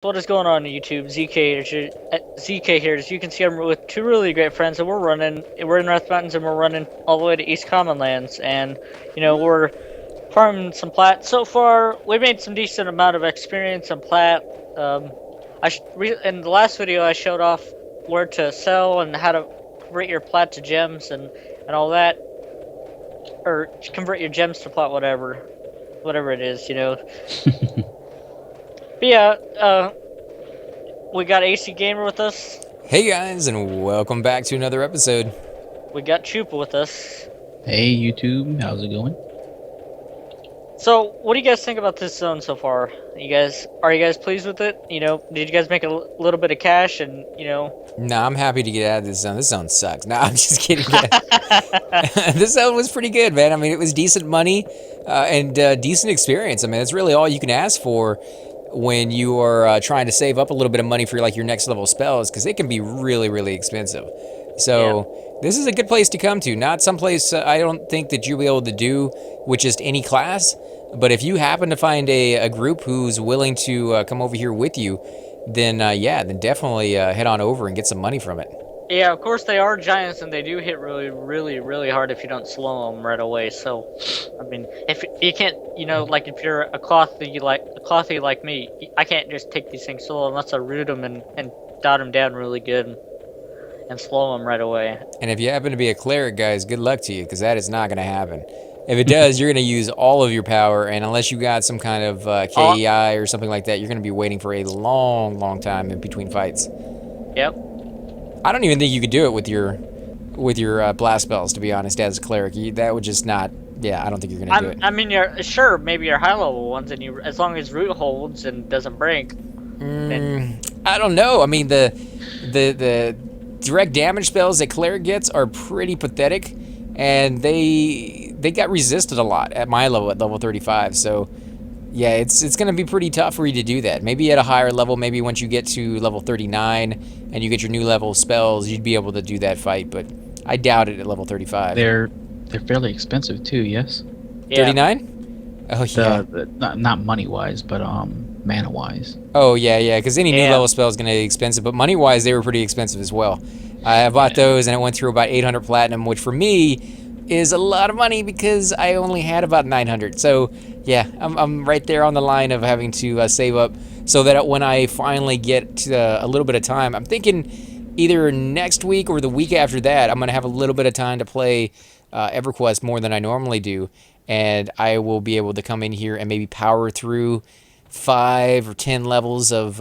What is going on YouTube? ZK here. As you can see, I'm with two really great friends, and we're in Rathe Mountains, and we're running all the way to East Commonlands, and we're farming some plat. So far, we made some decent amount of experience in plat. In the last video, I showed off where to sell and how to convert your plat to gems and all that, or convert your gems to plat, whatever it is. But yeah, we got AC Gamer with us. Hey guys, and welcome back to another episode. We got Chupa with us. Hey YouTube, how's it going? So, what do you guys think about this zone so far? Are you guys pleased with it? Did you guys make a little bit of cash and? Nah, I'm happy to get out of this zone. This zone sucks. Nah, I'm just kidding. This zone was pretty good, man. I mean, it was decent money and decent experience. I mean, that's really all you can ask for when you are trying to save up a little bit of money for your next level spells, because it can be really, really expensive. So This is a good place to come to. Not some place I don't think that you'll be able to do with just any class. But if you happen to find a group who's willing to come over here with you, then then definitely head on over and get some money from it. Yeah, of course they are giants, and they do hit really, really, really hard if you don't slow them right away. So, I mean, if you can't, like if you're a clothy like me, I can't just take these things slow unless I root them and dot them down really good and slow them right away. And if you happen to be a cleric, guys, good luck to you, because that is not going to happen. If it does, you're going to use all of your power, and unless you got some kind of KEI or something like that, you're going to be waiting for a long, long time in between fights. Yep. I don't even think you could do it with your blast spells, to be honest, as a cleric. That would just not... Yeah, I don't think you're going to do it. I mean, maybe your high-level ones, and as long as root holds and doesn't break. I don't know. I mean, the direct damage spells that cleric gets are pretty pathetic, and they got resisted a lot at my level, at level 35. So yeah, it's going to be pretty tough for you to do that. Maybe at a higher level, maybe once you get to level 39 and you get your new level spells, you'd be able to do that fight, but I doubt it at level 35. They're fairly expensive too, yes? Yeah. 39? Oh yeah. Not money wise, but mana wise. Oh yeah, because any new level spell is going to be expensive, but money wise they were pretty expensive as well. I bought those and it went through about 800 platinum, which for me is a lot of money because I only had about 900. So yeah, I'm right there on the line of having to save up so that when I finally get a little bit of time, I'm thinking either next week or the week after that, I'm going to have a little bit of time to play Everquest more than I normally do, and I will be able to come in here and maybe power through 5 or 10 levels of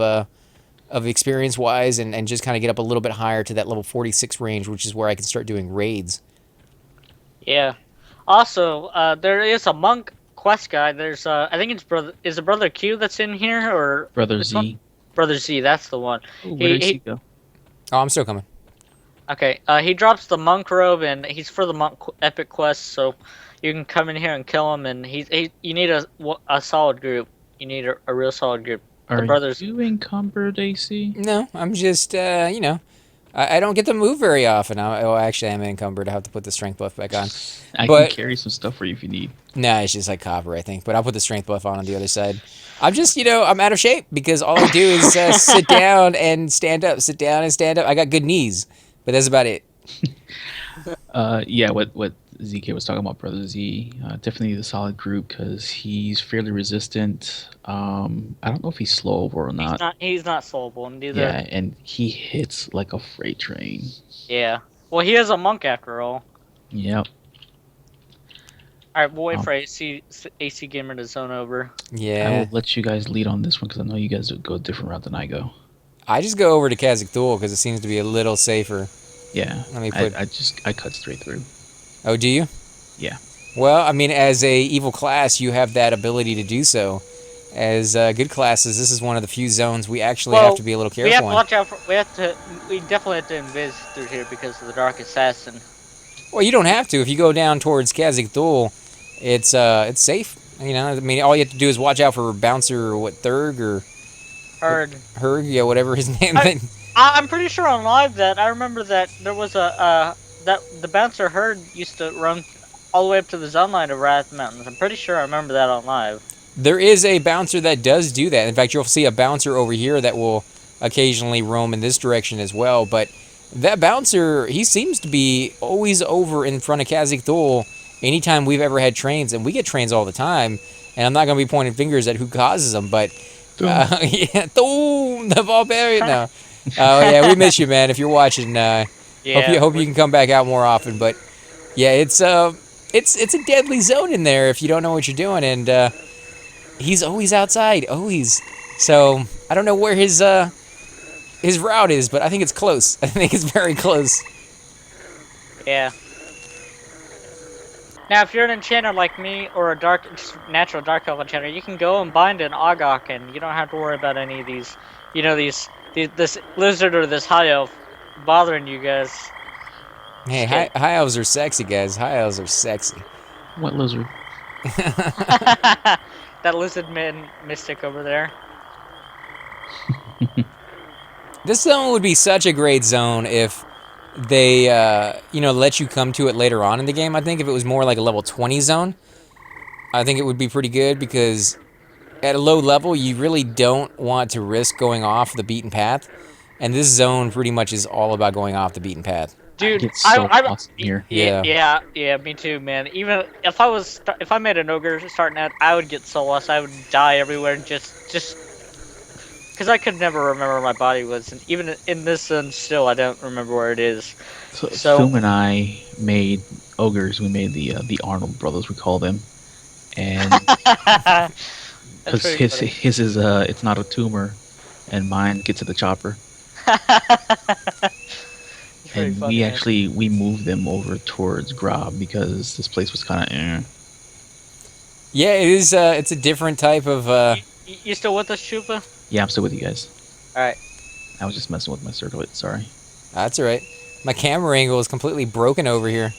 experience wise and just kind of get up a little bit higher to that level 46 range, which is where I can start doing raids. Yeah. Also, there is a monk quest guy. There's I think it's it Brother Q that's in here, or Brother Z. Brother Z, that's the one. Ooh, where did he go? Oh, I'm still coming. Okay, he drops the monk robe, and he's for the monk epic quest, so you can come in here and kill him. And you need a solid group. You need a real solid group. Are you encumbered, AC? No, I'm just I don't get to move very often. Actually, I'm encumbered. I have to put the strength buff back on. I can carry some stuff for you if you need. Nah, it's just like copper, I think. But I'll put the strength buff on the other side. I'm just, I'm out of shape because all I do is sit down and stand up. Sit down and stand up. I got good knees, but that's about it. Yeah, what ZK was talking about, Brother Z, definitely the solid group because he's fairly resistant. I don't know if he's slowable or not. He's not slowable neither. Yeah, and he hits like a freight train. Yeah. Well, he is a monk after all. Yep. Alright, we'll wait for AC Gamer to zone over. Yeah. I will let you guys lead on this one because I know you guys go a different route than I go. I just go over to Kazakh because it seems to be a little safer. Yeah. Let me put... I cut straight through. Oh, do you? Yeah. Well, I mean, as a evil class, you have that ability to do so. As good classes, this is one of the few zones we actually have to be a little careful. We have to watch out for. We definitely have to invis through here because of the Dark Assassin. Well, you don't have to. If you go down towards Kazakh, it's safe. I mean, all you have to do is watch out for Bouncer, Thurg or Herg, yeah, whatever his name. I'm pretty sure on live that I remember that there was that the Bouncer Herd used to run all the way up to the zone line of Rathe Mountains. I'm pretty sure I remember that on live. There is a bouncer that does do that. In fact, you'll see a bouncer over here that will occasionally roam in this direction as well. But that bouncer, he seems to be always over in front of Kazakh Thul anytime we've ever had trains, and we get trains all the time. And I'm not going to be pointing fingers at who causes them, but yeah, Thul, the barbarian now. Oh yeah, we miss you, man. If you're watching, Yeah. hope you can come back out more often. But yeah, it's a deadly zone in there if you don't know what you're doing, and he's always outside, always. So I don't know where his route is, but I think it's close. I think it's very close. Yeah. Now, if you're an enchanter like me, or a just natural dark elf enchanter, you can go and bind an Ogok, and you don't have to worry about any of these, this lizard or this high elf bothering you guys. Hey, high elves are sexy, guys. High elves are sexy. What lizard? That lizard man mystic over there. This zone would be such a great zone if they, let you come to it later on in the game. I think if it was more like a level 20 zone, I think it would be pretty good because at a low level, you really don't want to risk going off the beaten path. And this zone pretty much is all about going off the beaten path. Dude, It's so awesome here. Yeah, me too, man. Even if I made an ogre starting out, I would get so lost. I would die everywhere, and just because I could never remember where my body was, and even in this zone, still I don't remember where it is. So Thum and I made ogres. We made the Arnold brothers, we call them, and because his is it's not a tumor, and mine gets to the chopper. And funny, we moved them over towards Grob because this place was kind of Yeah, it is. It's a different type of. You still with us, Chupa? Yeah, I'm still with you guys. All right. I was just messing with my circlet. Sorry. That's all right. My camera angle is completely broken over here.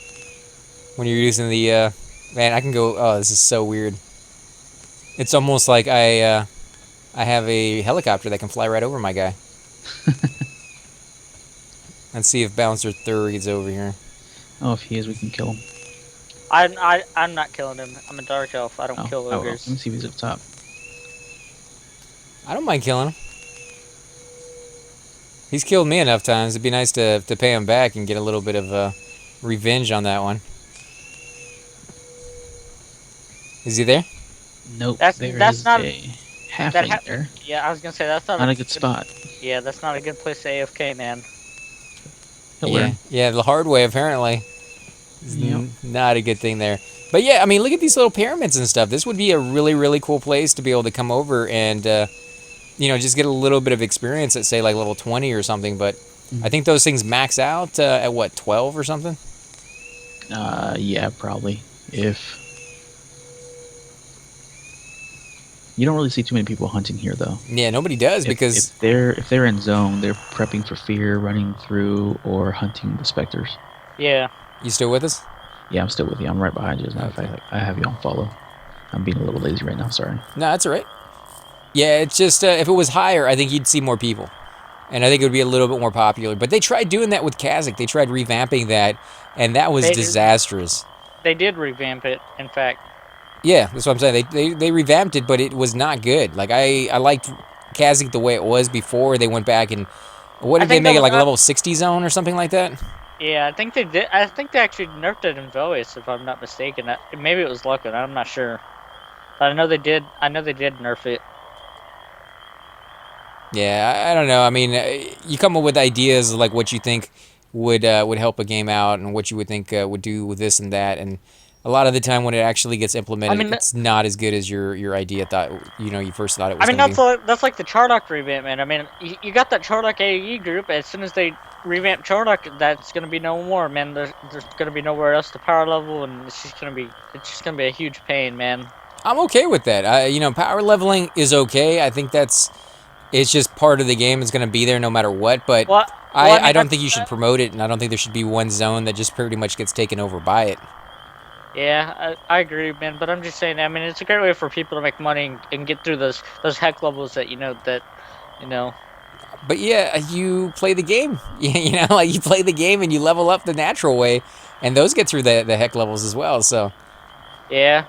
When you're using the, man, I can go. Oh, this is so weird. It's almost like I have a helicopter that can fly right over my guy. Let's see if Bouncer Thur is over here. Oh, if he is, we can kill him. I'm not killing him. I'm a dark elf. I don't kill ogres. Let me see if he's up top. I don't mind killing him. He's killed me enough times. It'd be nice to pay him back and get a little bit of revenge on that one. Is he there? Nope. That's not a halfling there. Yeah, I was gonna say that's not a good spot. Yeah, that's not a good place to AFK, man. Yeah, the hard way apparently. Not a good thing there. But yeah, I mean, look at these little pyramids and stuff. This would be a really, really cool place to be able to come over and, just get a little bit of experience at, say, like level 20 or something. But I think those things max out at, what, 12 or something? Yeah, probably. If you don't really see too many people hunting here, though. Yeah, nobody does because if they're in zone, they're prepping for fear, running through, or hunting the specters. Yeah. You still with us? Yeah, I'm still with you. I'm right behind you. As a matter of fact, I have you on follow. I'm being a little lazy right now. Sorry. No, that's all right. Yeah, it's just if it was higher, I think you'd see more people, and I think it would be a little bit more popular. But they tried doing that with Kazakh. They tried revamping that, and that was disastrous. They did revamp it, in fact. Yeah, that's what I'm saying. They revamped it, but it was not good. Like I liked Kazakh the way it was before they went back and what did they make it like a level 60 zone or something like that? Yeah, I think they did. I think they actually nerfed it in Voice, if I'm not mistaken. Maybe it was Lucken. I'm not sure. But I know they did. I know they did nerf it. Yeah, I don't know. I mean, you come up with ideas like what you think would help a game out, and what you would think would do with this and that, and a lot of the time when it actually gets implemented, it's not as good as your idea thought. You first thought it was. I mean, that's like the Chardock revamp, man. I mean, you got that Chardock AE group. As soon as they revamp Chardock, that's gonna be no more, man. There's gonna be nowhere else to power level, and it's just gonna be a huge pain, man. I'm okay with that. Power leveling is okay. I think it's just part of the game. It's gonna be there no matter what. But I don't think you should promote it, and I don't think there should be one zone that just pretty much gets taken over by it. Yeah, I agree, man. But I'm just saying. I mean, it's a great way for people to make money and get through those heck levels that you know. But yeah, you play the game. Like you play the game and you level up the natural way, and those get through the heck levels as well. So. Yeah.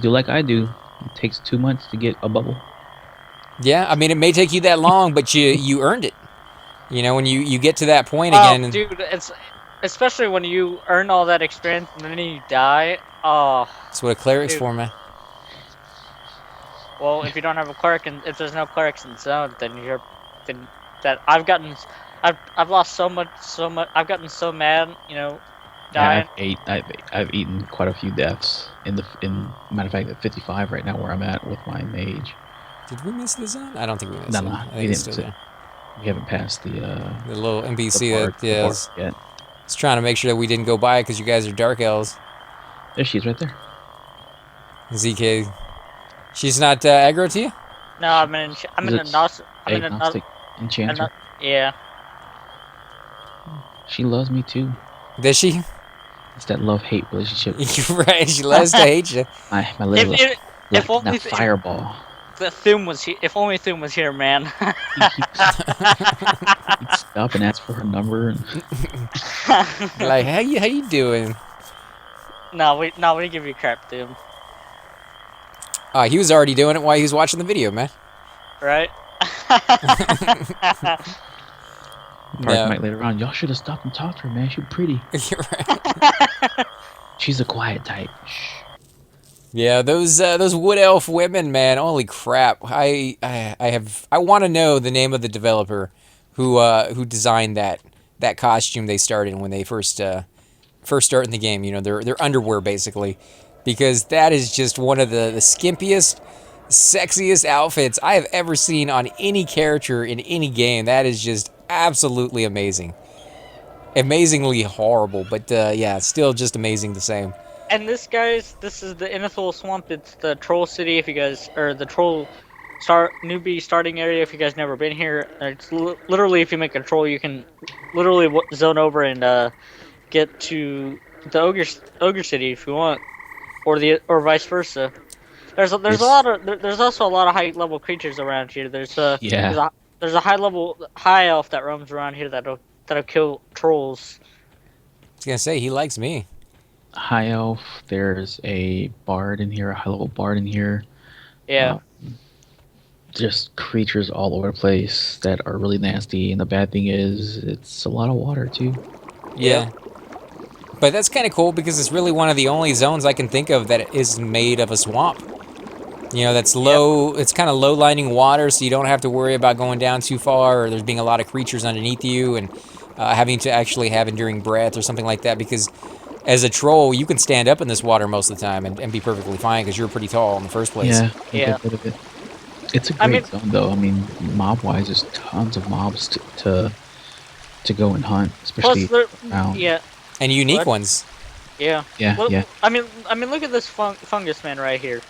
Do like I do. It takes 2 months to get a bubble. Yeah, I mean, it may take you that long, but you earned it. You know, when you get to that point Oh, again, and dude, it's especially when you earn all that experience and then you die. Oh, that's what a cleric's dude. for, man. Well, if you don't have a cleric and if there's no clerics in zone, then that I've lost so much. I've gotten so mad, Yeah, dying. I've eaten quite a few deaths in matter of fact at 55 right now where I'm at with my mage. Did we miss the zone? I don't think we missed No, it. no, I we think it's didn't still miss it. there. We haven't passed the Little the NPC bard that yeah, yet. was trying to make sure that we didn't go by because you guys are dark elves. There she is, right there. ZK, she's not aggro to you. No, I'm She's in a nos I'm in a not agnostic enchanter. yeah. She loves me too. Does she? It's that love-hate relationship. You're right. She loves to hate you. My If little it, if Latina only fireball. the Thum was here. If only Thum was here, man. He'd stop and ask for her number. And Like, how you doing? no, we give you crap, Thum. He was already doing it while he was watching the video, man. Right? Park No, might later on. Y'all should have stopped and talked to her, man. She's pretty. you're right. She's a quiet type. Shh. Yeah, those wood elf women, man. Holy crap! I want to know the name of the developer who designed that costume they started when they first start in the game. You know, their underwear basically, because that is just one of the skimpiest, sexiest outfits I have ever seen on any character in any game. That is just absolutely amazing. Amazingly horrible, but yeah, still just amazing the same. And this is the Inithul Swamp. It's the troll city. If you guys, or the troll newbie starting area. If you guys never been here, it's literally if you make a troll, you can literally zone over and get to the ogre city if you want, or vice versa. There's there's also a lot of high level creatures around here. Yeah. There's a high elf that roams around here that'll kill trolls. I was gonna say he likes me. High elf. There's a bard in here, a high level bard in here. Yeah. Just creatures all over the place that are really nasty. And the bad thing is, it's a lot of water too. Yeah. But that's kind of cool because it's really one of the only zones I can think of that is made of a swamp. You know, that's low, it's kind of low lining water, so you don't have to worry about going down too far or there's being a lot of creatures underneath you and having to actually have enduring breath or something like that, because as a troll, you can stand up in this water most of the time and be perfectly fine because you're pretty tall in the first place. Yeah. Yeah. A bit of it. It's a great zone, though. I mean, mob-wise, there's tons of mobs to go and hunt, especially around. Yeah. And unique ones. Yeah. Yeah, yeah. I mean, look at this fungus man right here.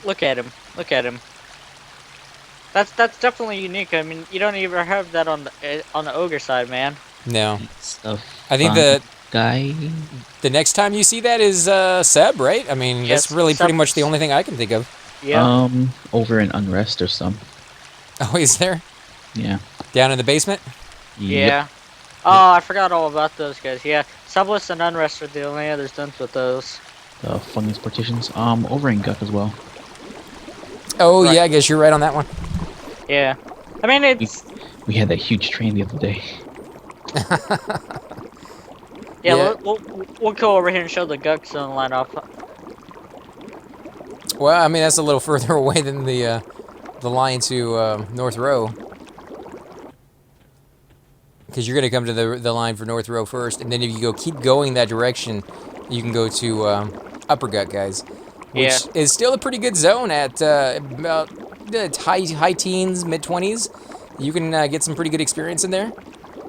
Look at him. Look at him. That's definitely unique. I mean, you don't even have that on the ogre side, man. No. Stuff. I think the next time you see that is Seb, right? I mean, Yes, that's really pretty Seb. much the only thing I can think of. Yeah. Over in Unrest or some. Oh, he's there? Yeah. Down in the basement? Yeah. Yep. Oh, I forgot all about those guys. Yeah. Subless and Unrest are the only others done with those. The fungus partitions. Over in Guck as well. Oh, Right. yeah, I guess you're right on that one. Yeah. I mean, it's... We had that huge train the other day. Yeah, we'll go over here and show the Guk zone line off. Well, I mean, that's a little further away than the line to North Row. Because you're going to come to the line for North Row first, and then if you keep going that direction, you can go to Upper Gut, guys. Which is still a pretty good zone at about high teens, mid-20s. You can get some pretty good experience in there.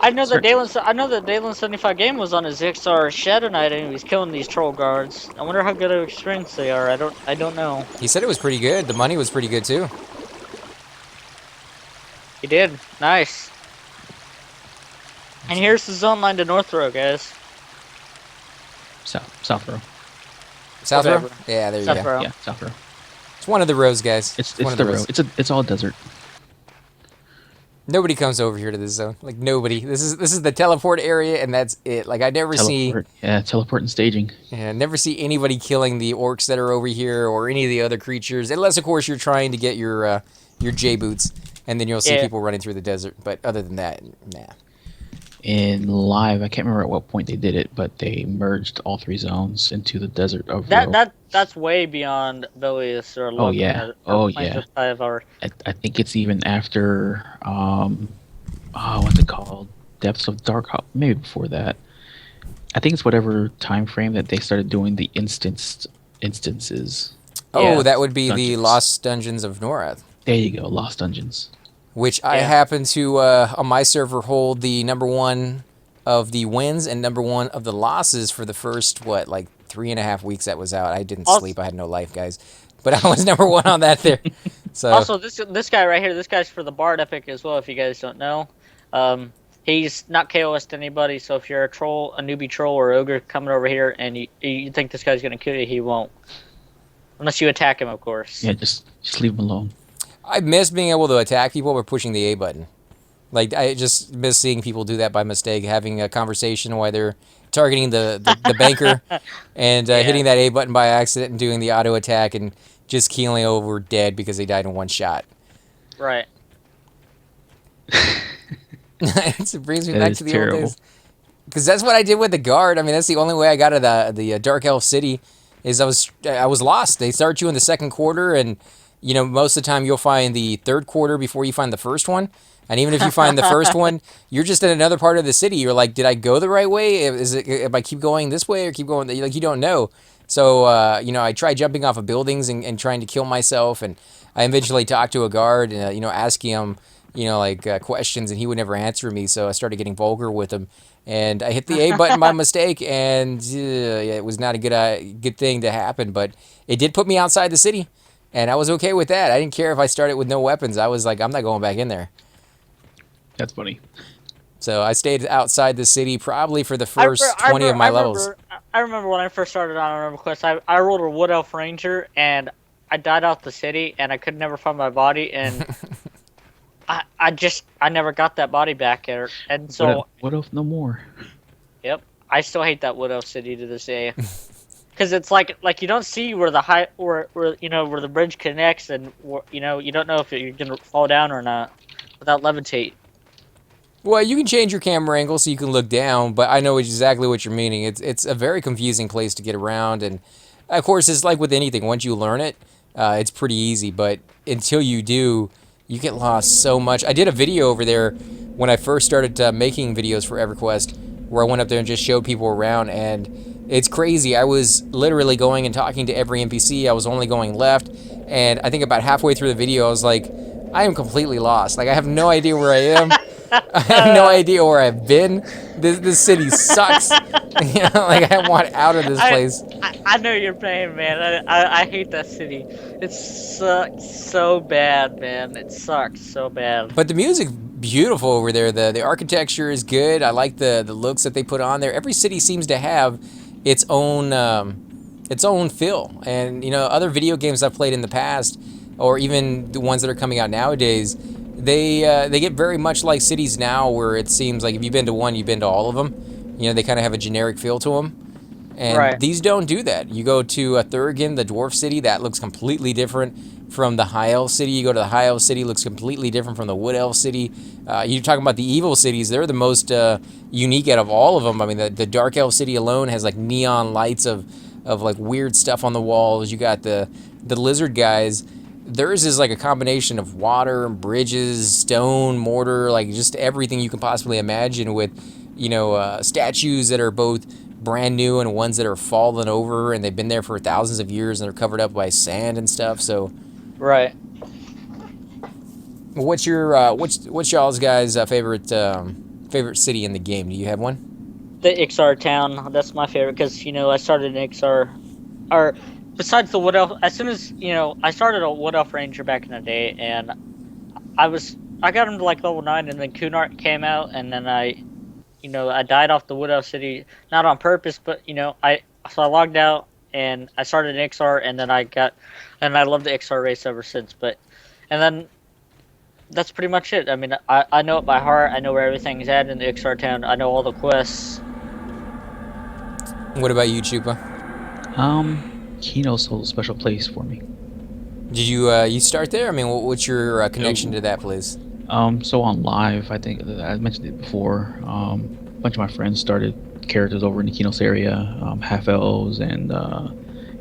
I know that Dalen 75 game was on his XR Shadow Knight and he was killing these troll guards. I wonder how good of experience they are. I don't know. He said it was pretty good. The money was pretty good too. He did. Nice. And here's the zone line to North Row, guys. South Row. South Row? Whatever. Yeah, there you South go. Row. Yeah, South Row. It's one of the rows, guys. It's one of the the row. rows. It's all desert. Nobody comes over here to this zone. Like nobody. This is the teleport area, and that's it. Like I never see. Teleport. Yeah, teleport and staging. Yeah, never see anybody killing the orcs that are over here or any of the other creatures, unless of course you're trying to get your J boots, and then you'll see Yeah. people running through the desert. But other than that, nah. In live, I can't remember at what point they did it, but they merged all 3 zones into the desert That overall. that that's way beyond abilities or Oh luck. yeah. Or Oh planes yeah. of 5 hours. I think it's even after what's it called? Depths of Dark maybe before that. I think it's whatever time frame that they started doing the instances. Oh, Yeah. that would be the Dungeons. Lost Dungeons of Norath, There you go, Lost Dungeons. which I Yeah. happen to on my server hold the number one of the wins and number one of the losses for the first what like 3.5 weeks that was out. I didn't Also, sleep. I had no life, guys, but I was number one on that there. So also this guy right here, this guy's for the Bard Epic as well. If you guys don't know, he's not KOS to anybody. So if you're a troll, a newbie troll or ogre coming over here, and you think this guy's gonna kill you, he won't, unless you attack him, of course. Yeah, just leave them alone. I miss being able to attack people by pushing the A button. Like I just miss seeing people do that by mistake, having a conversation while they're targeting the banker and Yeah. hitting that A button by accident and doing the auto attack and just keeling over dead because they died in one shot. Right. It brings me That back is to the terrible. old days. Because that's what I did with the guard. I mean, that's the only way I got to the Dark Elf City. Is I was lost. They start you in the second quarter, and most of the time you'll find the third quarter before you find the first one. And even if you find the first one, you're just in another part of the city. You're like, did I go the right way? If I keep going this way or keep going, like you don't know. So I tried jumping off of buildings and trying to kill myself, and I eventually talked to a guard, asking him, questions, and he would never answer me. So I started getting vulgar with him, and I hit the A button by mistake, and it was not a good thing to happen. But it did put me outside the city, and I was okay with that. I didn't care if I started with no weapons. I was like, I'm not going back in there. That's funny. So I stayed outside the city probably for the first 20 of my levels. I remember when I first started on Everquest, I rolled a Wood Elf Ranger, and I died out the city, and I could never find my body, and I never got that body back, and so What if no more? yep, I still hate that Wood Elf City to this day, because it's like you don't see where the where where the bridge connects, and you don't know if you're gonna fall down or not without levitate. Well, you can change your camera angle so you can look down, but I know exactly what you're meaning. It's a very confusing place to get around, and of course, it's like with anything. Once you learn it, it's pretty easy, but until you do, you get lost so much. I did a video over there when I first started making videos for EverQuest, where I went up there and just showed people around, and it's crazy. I was literally going and talking to every NPC. I was only going left, and I think about halfway through the video, I was like, I am completely lost. Like, I have no idea where I am. I have no idea where I've been. This city sucks. Like I want out of this place. I know your pain, man. I hate that city. It sucks so bad, man. It sucks so bad. But the music's beautiful over there. The architecture is good. I like the looks that they put on there. Every city seems to have its own feel. And other video games I've played in the past, or even the ones that are coming out nowadays, they get very much like cities now, where it seems like if you've been to one, you've been to all of them. They kind of have a generic feel to them. And Right. these don't do that. You go to Thurgan, the dwarf city, that looks completely different from the high elf city. You go to the high elf city, looks completely different from the wood elf city. You're talking about the evil cities. They're the most unique out of all of them. I mean, the dark elf city alone has like neon lights of like weird stuff on the walls. You got the lizard guys. Theirs is like a combination of water, bridges, stone, mortar, like just everything you can possibly imagine, with statues that are both brand new and ones that are fallen over and they've been there for thousands of years and they're covered up by sand and stuff. So Right. what's your what's y'all's guys favorite city in the game? Do you have one? The Ixar town. That's my favorite because I started in Ixar, or besides the Wood Elf. As soon as I started a Wood Elf Ranger back in the day, and I got him to like level 9, and then Kunart came out, and then I died off the Wood Elf City, not on purpose, but I logged out and I started in Ixar, and then I love the Ixar race ever since. And then that's pretty much it. I mean, I know it by heart. I know where everything's at in the XR town. I know all the quests. What about you, Chupa? Kino's holds a special place for me. Did you start there? I mean, what's your connection to that place? So on live, I think I mentioned it before. A bunch of my friends started characters over in the Kinos area, half elves and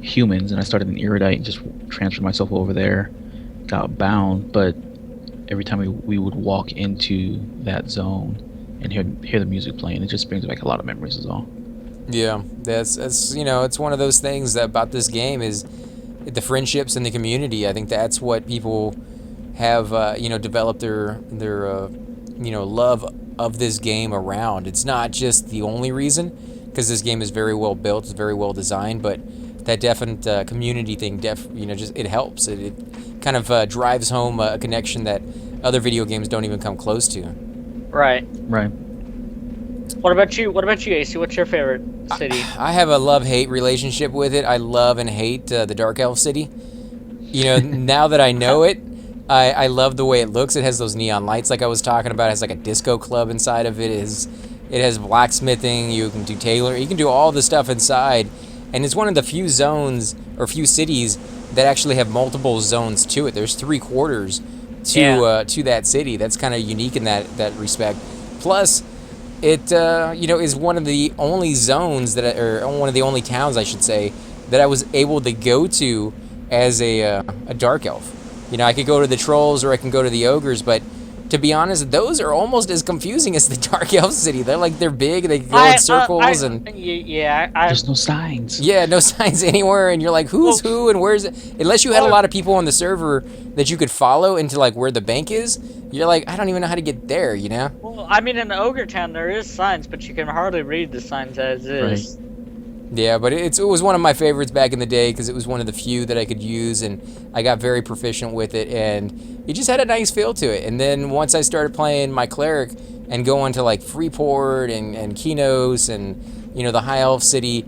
humans, and I started in Iridite and just transferred myself over there. Got bound, but every time we would walk into that zone and hear the music playing, it just brings back a lot of memories as well. Yeah, that's it's one of those things that about this game is the friendships and the community. I think that's what people have developed their love of this game around. It's not just the only reason, because this game is very well built, it's very well designed, but that definite community thing, just it helps. It kind of drives home a connection that other video games don't even come close to. Right. Right. What about you? What about you, AC? What's your favorite city? I have a love-hate relationship with it. I love and hate the Dark Elf City. Now that I know it, I love the way it looks. It has those neon lights like I was talking about. It has like a disco club inside of it. It has blacksmithing. You can do tailoring. You can do all the stuff inside. And it's one of the few zones or few cities that actually have multiple zones to it. There's 3 quarters to that city. That's kind of unique in that respect. Plus, it is one of the only zones or one of the only towns, I should say, that I was able to go to as a dark elf. I could go to the trolls or I can go to the ogres, but to be honest, those are almost as confusing as the Dark Elf City. They're big, they go in circles, there's no signs. Yeah, no signs anywhere, and you're like, who's who and where's it? Unless you had a lot of people on the server that you could follow into like where the bank is, you're like, I don't even know how to get there, Well, I mean, in the Ogre Town there is signs, but you can hardly read the signs as is. Right. Yeah, but it was one of my favorites back in the day because it was one of the few that I could use, and I got very proficient with it, and it just had a nice feel to it. And then once I started playing my Cleric and going to like Freeport and Kinos and the High Elf City,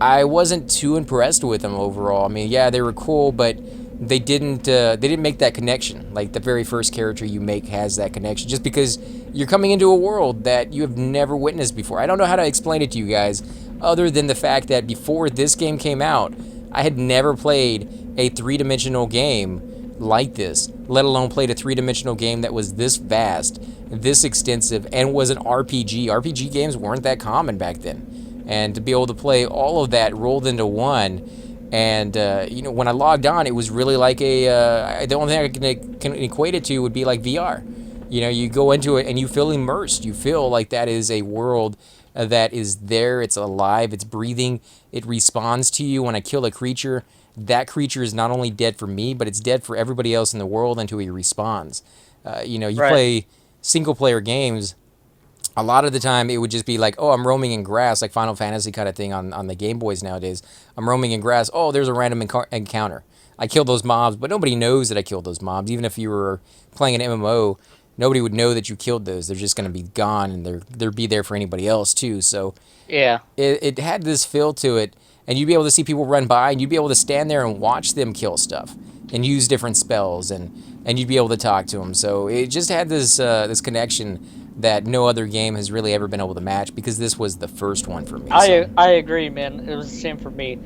I wasn't too impressed with them overall. I mean, yeah, they were cool, but they didn't make that connection. Like the very first character you make has that connection, just because you're coming into a world that you have never witnessed before. I don't know how to explain it to you guys, other than the fact that before this game came out, I had never played a 3-dimensional game like this, let alone played a 3-dimensional game that was this vast, this extensive, and was an RPG. RPG games weren't that common back then. And to be able to play all of that rolled into one, and when I logged on, it was really like the only thing I can equate it to would be like VR. You go into it and you feel immersed. You feel like that is a world that is there. It's alive. It's breathing. It responds to you. When I kill a creature, that creature is not only dead for me, but it's dead for everybody else in the world until he responds. Play single-player games. A lot of the time, it would just be like, oh, I'm roaming in grass, like Final Fantasy kind of thing on the Game Boys nowadays. I'm roaming in grass. Oh, there's a random encounter. I killed those mobs, but nobody knows that I killed those mobs. Even if you were playing an MMO, nobody would know that you killed those. They're just going to be gone, and they'll be there for anybody else too. So yeah, it had this feel to it, and you'd be able to see people run by, and you'd be able to stand there and watch them kill stuff and use different spells, and you'd be able to talk to them. So it just had this connection that no other game has really ever been able to match, because this was the first one for me. I agree, man. It was the same for me.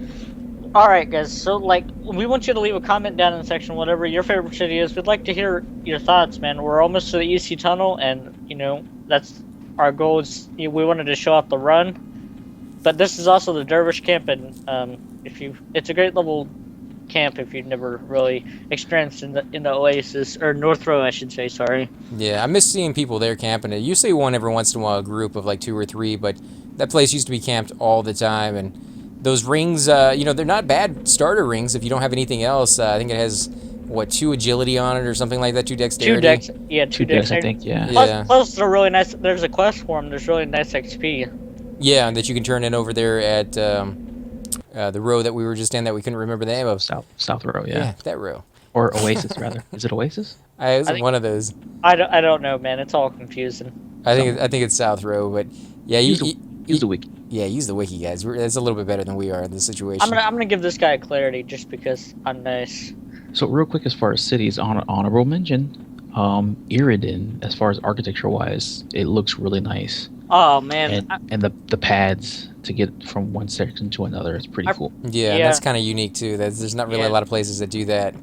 All right, guys. So, we want you to leave a comment down in the section, whatever your favorite city is. We'd like to hear your thoughts, man. We're almost to the EC tunnel, and that's our goal. We wanted to show off the run, but this is also the Dervish camp, and it's a great level camp if you've never really experienced in the Oasis, or North Row, I should say. Sorry. Yeah, I miss seeing people there camping. It used to be one every once in a while, a group of like 2 or 3, but that place used to be camped all the time. And those rings, they're not bad starter rings if you don't have anything else. I think it has 2 agility on it or something like that, 2 dexterity. 2 dex, yeah, 2 dex, dexterity. I think, yeah. Plus, they're really nice. There's a quest for them. There's really nice XP. Yeah, that you can turn in over there at the row that we were just in that we couldn't remember the name of. South row, yeah. Yeah, that row. Or Oasis, rather. Is it Oasis? It was one of those. I don't know, man. It's all confusing. I think it's South Row, but yeah, use the wiki. Yeah, use the wiki, guys. That's a little bit better than we are in this situation. I'm gonna give this guy clarity just because I'm nice. So real quick, as far as cities, honorable mention, Iridan, as far as architecture wise, it looks really nice. Oh man, And the pads to get from one section to another is pretty I cool. Yeah, and yeah that's kind of unique too. There's not really a yeah lot of places that do that.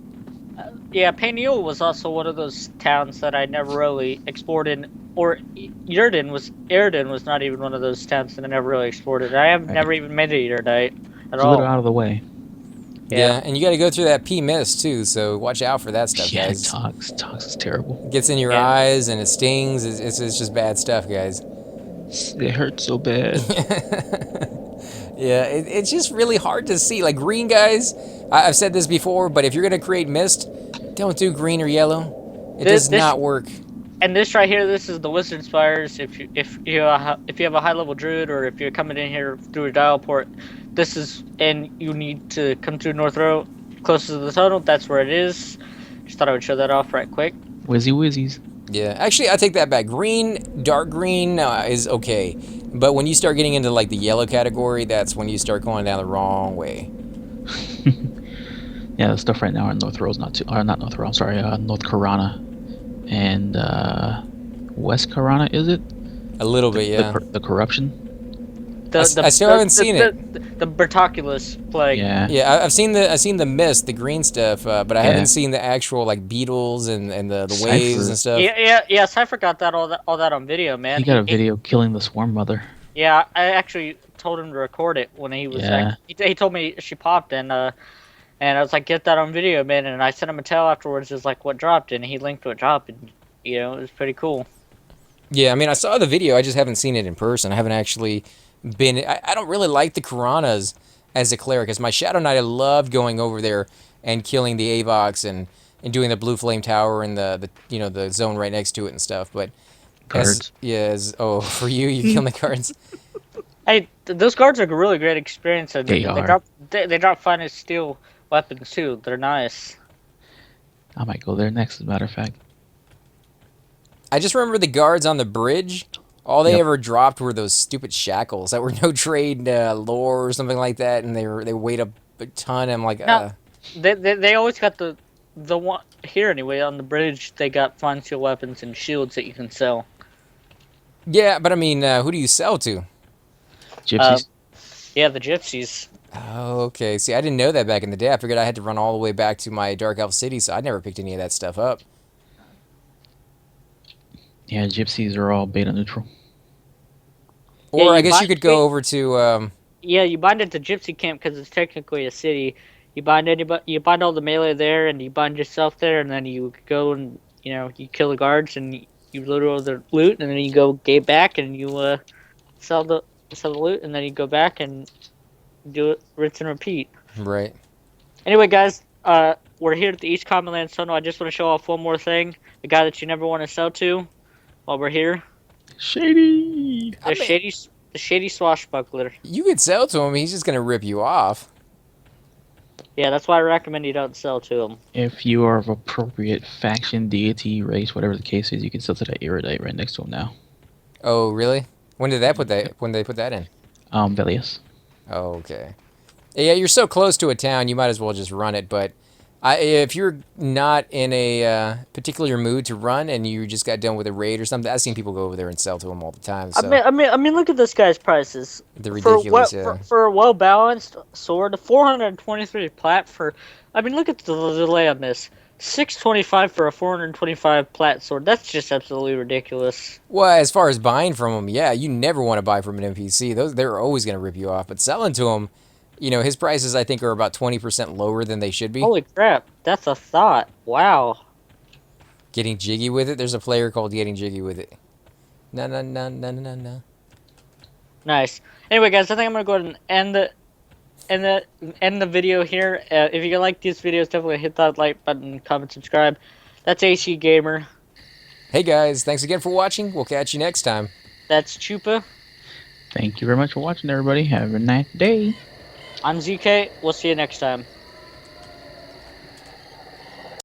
yeah. Paniel was also one of those towns that I never really explored in, or Iridan was not even one of those towns that I never really explored. I have Right. never even made it Iridite at It's a little all. out of the way. Yeah. Yeah, and you got to go through that P mist too, so watch out for that stuff, Yeah, guys. Tox is terrible. It gets in your Yeah. eyes and it stings. It's just bad stuff, guys. It hurts so bad. Yeah, it's just really hard to see. Like green guys, I've said this before, but if you're gonna create mist, don't do green or yellow. It does This not work. and this right here, this is the Wizard Spires. If you have a high level druid, or if you're coming in here through a dial port, this is, and you need to come through North Row, closest to the tunnel. That's where it is. Just thought I would show that off right quick. Wizzy wizzies. Yeah, actually, I take that back. Green, dark green is okay, but when you start getting into like the yellow category, that's when you start going down the wrong way. Yeah, the stuff right now in North Row is not too. Or not North Row. I'm sorry, North Karana and West Karana. Is it A little bit, yeah. the corruption? I still haven't seen it. The Bertoculus plague. Yeah. Yeah, I've seen the mist, the green stuff, but I Yeah. haven't seen the actual like beetles and the waves and stuff. Yeah. Cypher got that all that on video, man. He got a video killing the swarm mother. Yeah, I actually told him to record it when he was. Yeah. He told me she popped, and I was like, get that on video, man. And I sent him a tell afterwards, just like what dropped, and he linked what dropped, and it was pretty cool. Yeah, I mean, I saw the video, I just haven't seen it in person. I haven't actually been. I don't really like the Karanas as a cleric, as my Shadow Knight, I loved going over there and killing the Avox and doing the Blue Flame Tower and the zone right next to it and stuff. But Guards. for you, you're killing the cards. Hey, those guards are a really great experience, and They are. they drop finest steel weapons too. They're nice. I might go there next, as a matter of fact. I just remember the guards on the bridge. All they Yep. ever dropped were those stupid shackles that were no trade lore or something like that, and they weighed a ton. I'm like, No. They always got the one here anyway on the bridge. They got fine steel weapons and shields that you can sell. yeah, but I mean, who do you sell to? Gypsies. Yeah, the gypsies. Oh, okay. See, I didn't know that back in the day. I figured I had to run all the way back to my Dark Elf city, so I never picked any of that stuff up. Yeah, gypsies are all beta neutral. Or Yeah, I you guess buy- you could go over to. Yeah, you bind it to gypsy camp because it's technically a city. You bind anybody, you bind all the melee there, and you bind yourself there, and then you go and you kill the guards and you loot all the loot, and then you go gate back and you sell the loot, and then you go back and do it, rinse and repeat. Right. Anyway, guys, we're here at the East Commonlands tunnel. I just want to show off one more thing. The guy that you never want to sell to while we're here. Shady. The shady swashbuckler. You could sell to him. He's just gonna rip you off. Yeah, that's why I recommend you don't sell to him. If you are of appropriate faction, deity, race, whatever the case is, you can sell to that Iridite right next to him now. Oh, really? When did they put that in? Velius. Oh, okay. Yeah, you're so close to a town, you might as well just run it. But if you're not in a particular mood to run and you just got done with a raid or something, I've seen people go over there and sell to them all the time. So I mean, look at this guy's prices. they're ridiculous. For a well balanced sword, 423 plat for. I mean, look at the delay on this. 625 for a 425 plat sword. That's just absolutely ridiculous. Well, as far as buying from them, yeah, you never want to buy from an NPC. They're always going to rip you off. But selling to them, his prices I think are about 20% lower than they should be. Holy crap, that's a thought. Wow. Getting jiggy with it. There's a player called Getting Jiggy with It. No. Nice. Anyway, guys, I think I'm gonna go ahead and end the video here. If you like these videos, definitely hit that like button, comment, subscribe. That's AC Gamer. Hey guys, thanks again for watching. We'll catch you next time. That's Chupa. Thank you very much for watching, everybody. Have a nice day. I'm ZK. We'll see you next time.